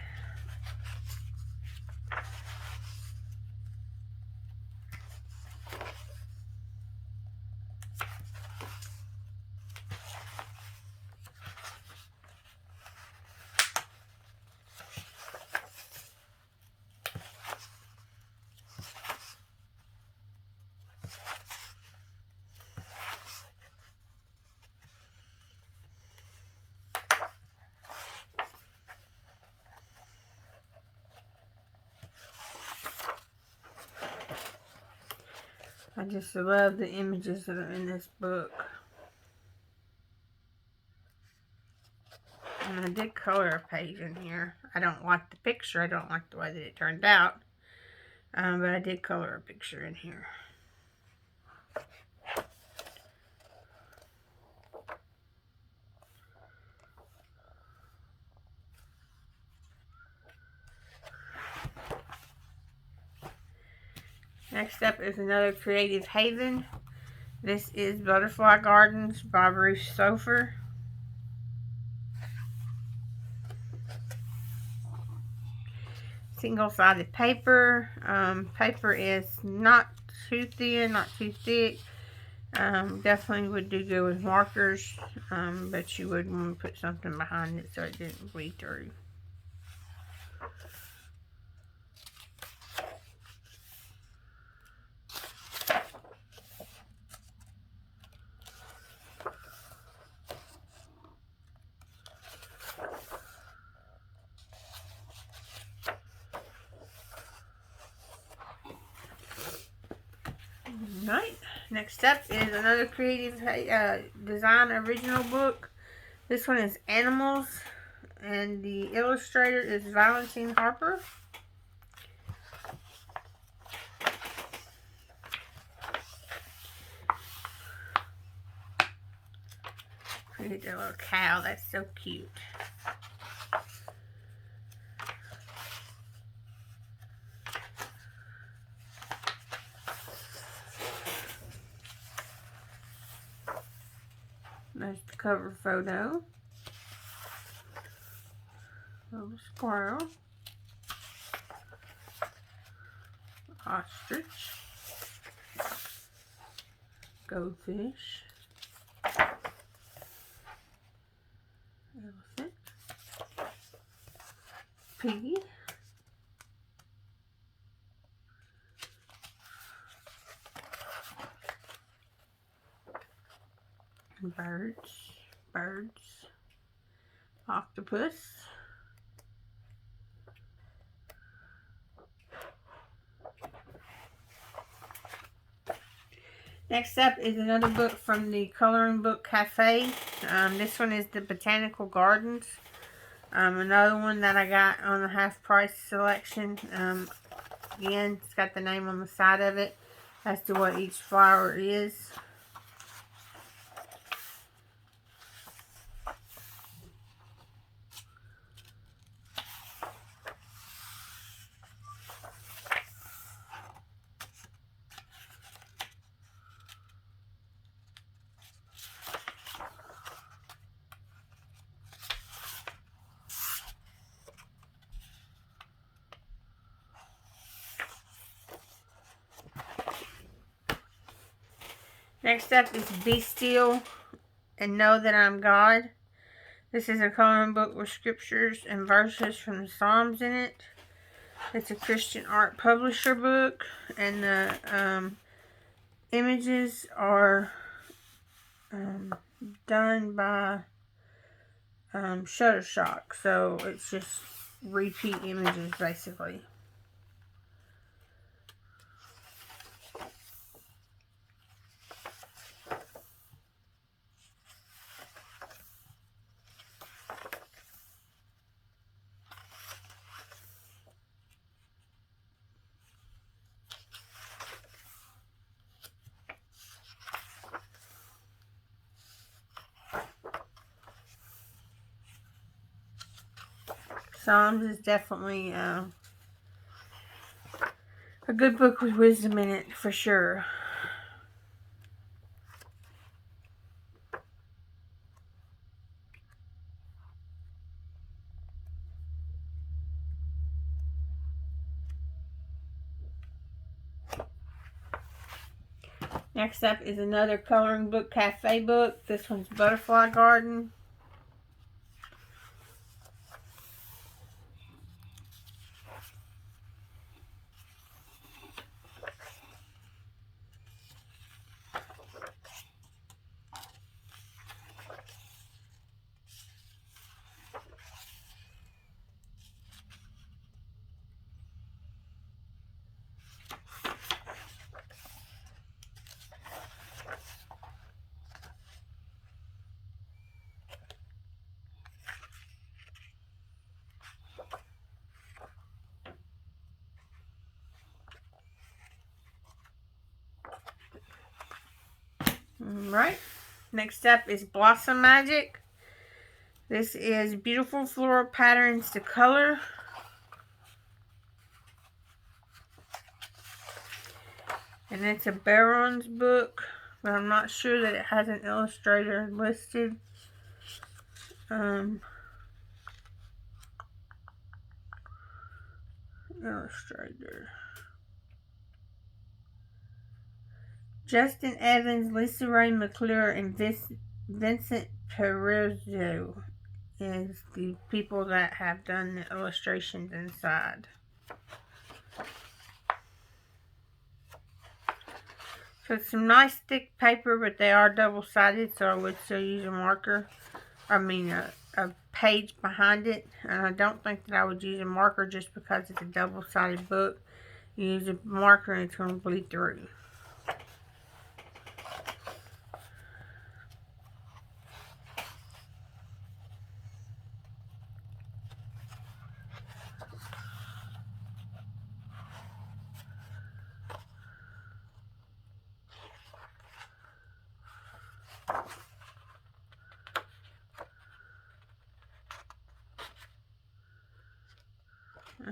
[SPEAKER 1] I just love the images that are in this book. And I did color a page in here. I don't like the picture. I don't like the way that it turned out. But I did color a picture in here. Next up is another Creative Haven. This is Butterfly Gardens by Bruce Sofer. Single-sided paper. Paper is not too thin, not too thick. Definitely would do good with markers, but you would want to put something behind it so it didn't bleed through. Alright, next up is another Creative Design original book. This one is Animals, and the illustrator is Valentine Harper. Create a little cow, that's so cute. There's the cover photo. Little squirrel. Ostrich. Goldfish. Elephant. Piggy. Birds. Octopus. Next up is another book from the Coloring Book Cafe. This one is the Botanical Gardens. Another one that I got on the half price selection. Again, it's got the name on the side of it as to what each flower is. Next up is Be Still and Know That I'm God. This is a coloring book with scriptures and verses from the Psalms in it. It's a Christian art publisher book, and the images are done by Shutterstock, so it's just repeat images basically. Psalms is definitely a good book with wisdom in it, for sure. Next up is another Coloring Book Cafe book. This one's Butterfly Garden. Alright, next up is Blossom Magic. This is beautiful floral patterns to color. And it's a Baron's book, but I'm not sure that it has an illustrator listed. Illustrator. Justin Evans, Lisa Ray McClure, and Vincent Perezzo is the people that have done the illustrations inside. So it's some nice thick paper, but they are double-sided, so I would still use a marker. I mean a page behind it. And I don't think that I would use a marker just because it's a double-sided book. You use a marker and it's going to bleed through.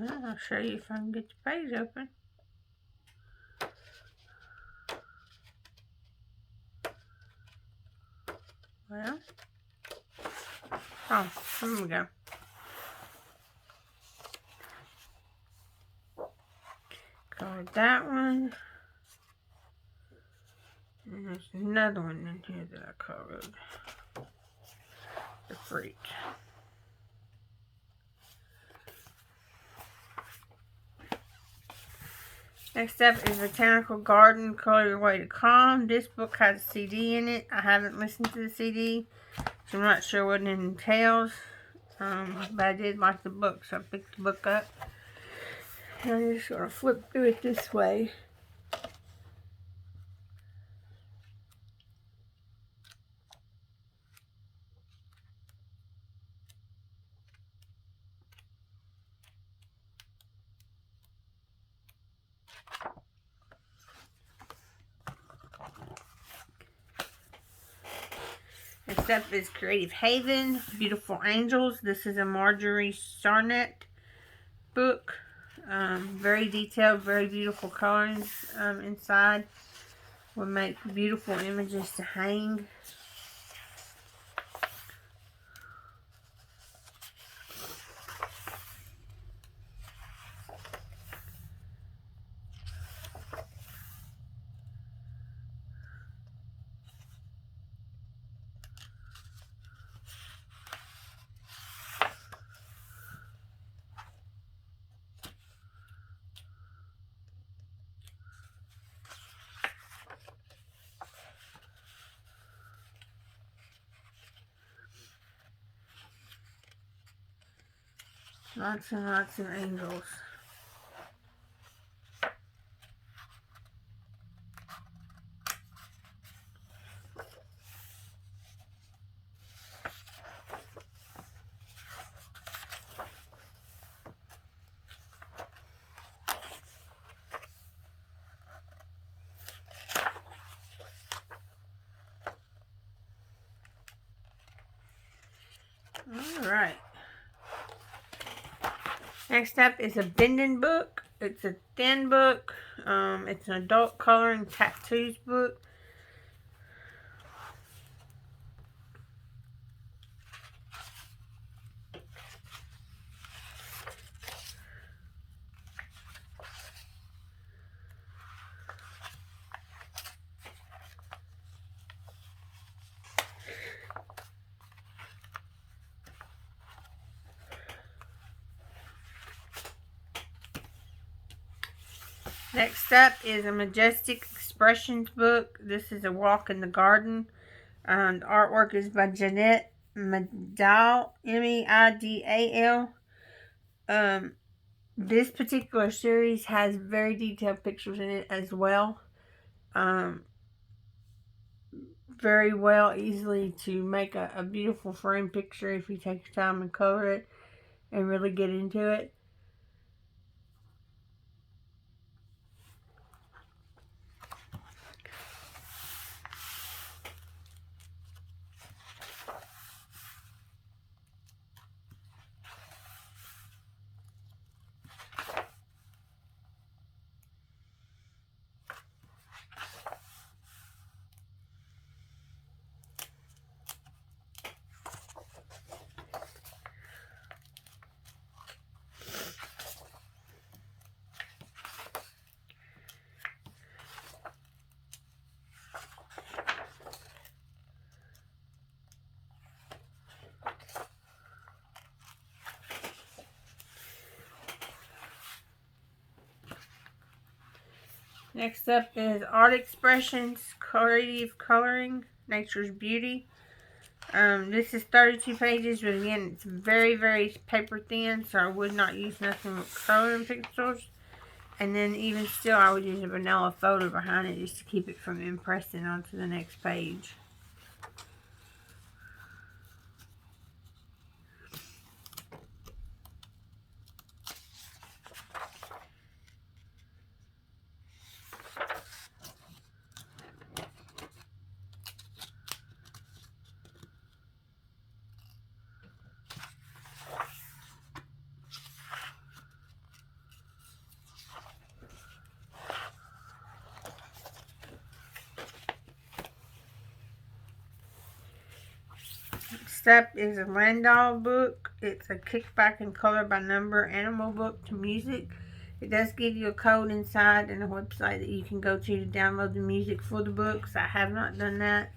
[SPEAKER 1] I'll show you if I can get the page open. Well, oh, here we go. Colored that one. And there's another one in here that I colored. The Freak. Next up is Botanical Garden, Color Your Way to Calm. This book has a CD in it. I haven't listened to the CD, so I'm not sure what it entails. But I did like the book, so I picked the book up. And I'm just going to flip through it this way. Next up is Creative Haven, Beautiful Angels. This is a Marjorie Sarnet book. Very detailed, very beautiful colorings inside. Will make beautiful images to hang. Lots and lots of angels. Alright. Next up is a Bendon book. It's a thin book. It's an adult coloring tattoos book. Next up is a Majestic Expressions book. This is a walk in the garden. The artwork is by Jeanette Meidal, M-E-I-D-A-L. This particular series has very detailed pictures in it as well. Very well, easily to make a beautiful frame picture if you take your time and color it and really get into it. Next up is Art Expressions, Creative Coloring, Nature's Beauty. This is 32 pages, but again, it's very, very paper thin, so I would not use nothing with coloring pencils. And then even still, I would use a vanilla folder behind it just to keep it from impressing onto the next page. Next up is a Landau book. It's a kickback and color by number animal book to music. It does give you a code inside and a website that you can go to download the music for the books. I have not done that.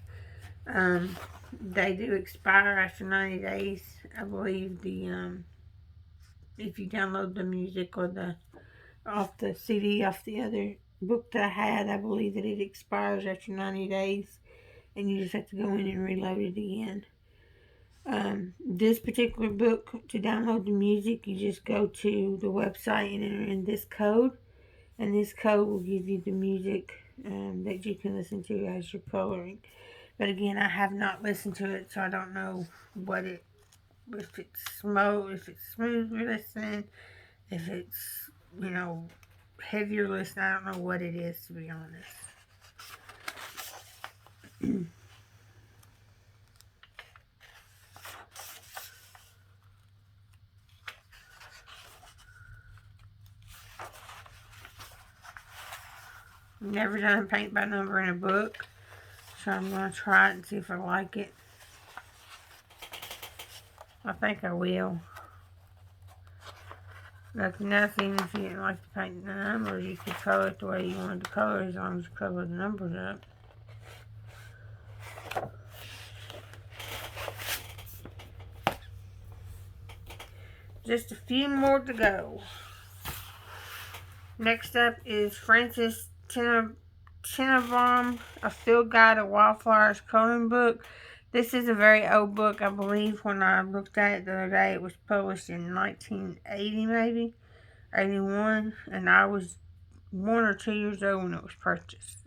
[SPEAKER 1] They do expire after 90 days. I believe if you download the music or off the CD off the other book that I had, I believe that it expires after 90 days and you just have to go in and reload it again. This particular book, to download the music, you just go to the website and enter in this code, and this code will give you the music that you can listen to as you're coloring. But again, I have not listened to it, so I don't know if it's smooth listening, if it's, heavier listening. I don't know what it is, to be honest. Never done a paint by number in a book, so I'm going to try it and see if I like it. I think I will. That's nothing. If you didn't like to paint the numbers, you could color it the way you wanted to color, as long as you color the numbers up. Just a few more to go. Next up is Francis Tinnabaum, A Field Guide to Wildflowers coloring book. This is a very old book. I believe when I looked at it the other day, it was published in 1980 maybe, 81, and I was 1 or 2 years old when it was purchased.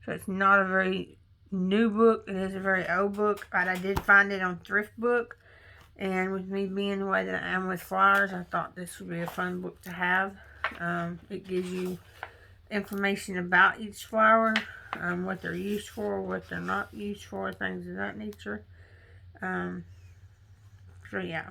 [SPEAKER 1] So it's not a very new book. It is a very old book, but I did find it on ThriftBooks. And with me being the way that I am with flowers, I thought this would be a fun book to have. It gives you information about each flower, what they're used for, what they're not used for, things of that nature. So yeah.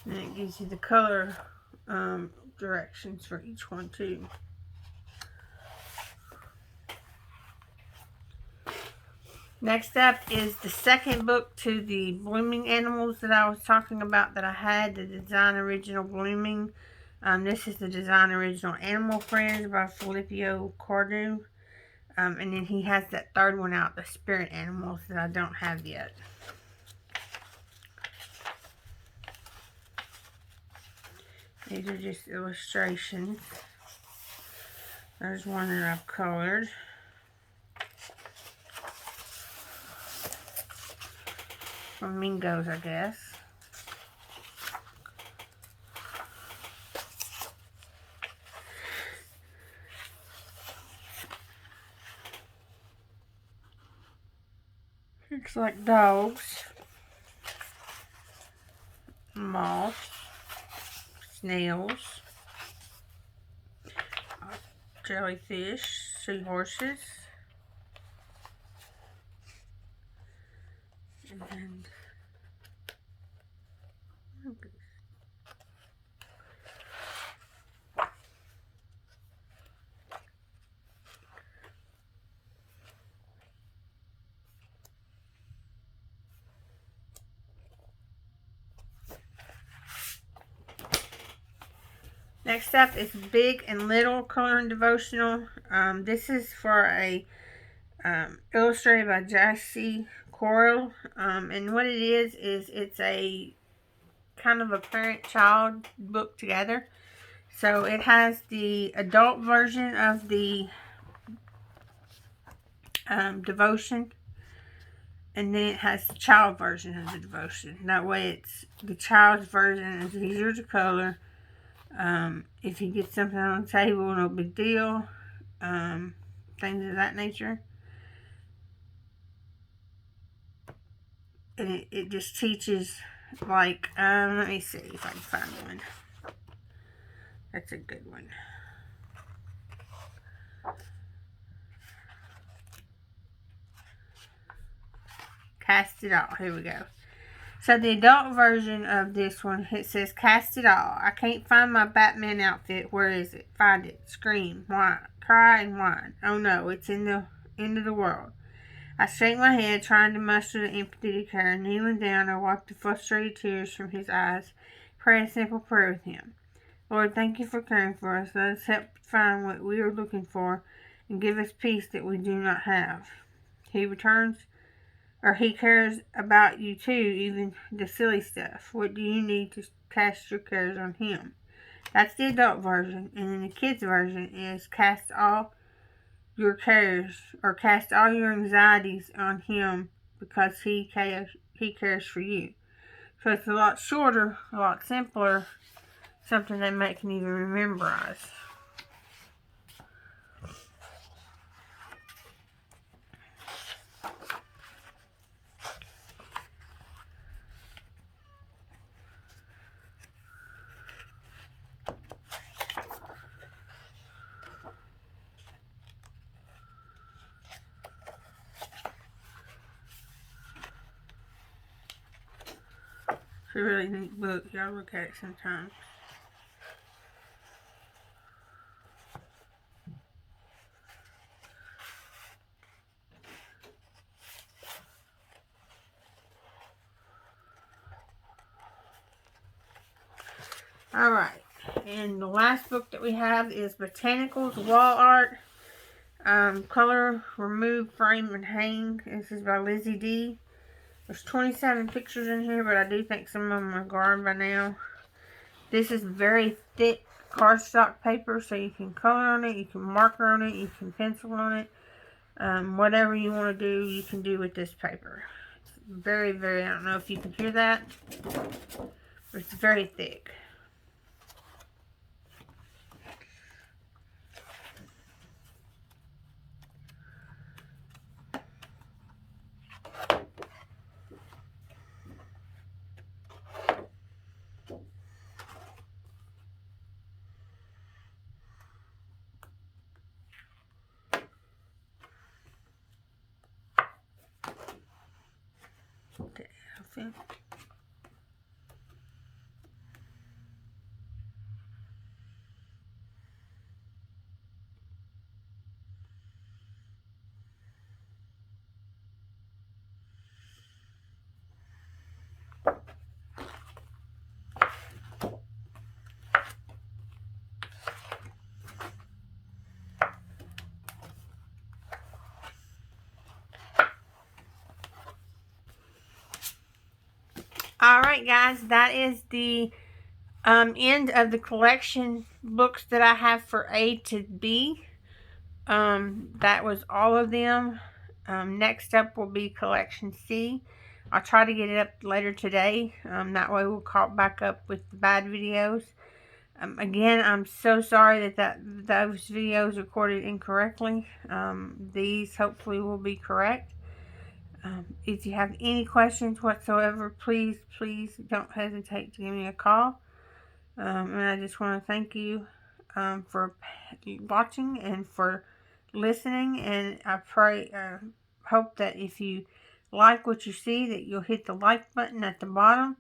[SPEAKER 1] And it gives you the color directions for each one too. Next up is the second book to the blooming animals that I was talking about that I had, the Design Original Blooming. This is the Design Original Animal Friends by Filippo Cordu. And then he has that third one out, the Spirit Animals, that I don't have yet. These are just illustrations. There's one that I've colored. Flamingos, I guess. Looks like dogs, moths, snails, jellyfish, seahorses, and Next up is Big and Little Coloring Devotional. This is for a illustrated by Jessie Coral. And what it is it's a kind of a parent-child book together. So it has the adult version of the devotion, and then it has the child version of the devotion. That way it's the child's version is easier to color. If you get something on the table, no big deal. Things of that nature. And it just teaches, like, let me see if I can find one. That's a good one. Cast it all. Here we go. So the adult version of this one, it says, cast it all. I can't find my Batman outfit. Where is it? Find it. Scream. Whine. Cry and whine. Oh no, it's in the end of the world. I shake my head, trying to muster the empathy to care. Kneeling down, I wipe the frustrated tears from his eyes. Pray a simple prayer with him. Lord, thank you for caring for us. Let us help find what we are looking for and give us peace that we do not have. He returns, or he cares about you too, even the silly stuff. What do you need to cast your cares on him? That's the adult version. And then the kids version is cast all your cares, or cast all your anxieties on him because he cares for you. So it's a lot shorter, a lot simpler, something that can even memorize. It's a really neat book. Y'all look at it sometimes. Alright, and the last book that we have is Botanicals Wall Art. Color, Remove, Frame, and Hang. This is by Lizzie D. There's 27 pictures in here, but I do think some of them are gone by now. This is very thick cardstock paper, so you can color on it, you can marker on it, you can pencil on it. Whatever you want to do, you can do with this paper. It's very, very, I don't know if you can hear that, but it's very thick. Okay, I think. Alright guys, that is the end of the collection books that I have for A to B. That was all of them. Next up will be collection C. I'll try to get it up later today. That way we'll caught back up with the bad videos. Again, I'm so sorry that those videos recorded incorrectly. These hopefully will be correct. If you have any questions whatsoever, please don't hesitate to give me a call. And I just want to thank you for watching and for listening. And I pray, hope that if you like what you see, that you'll hit the like button at the bottom.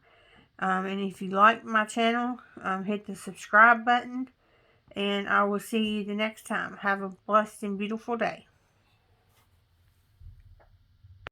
[SPEAKER 1] And if you like my channel, hit the subscribe button. And I will see you the next time. Have a blessed and beautiful day.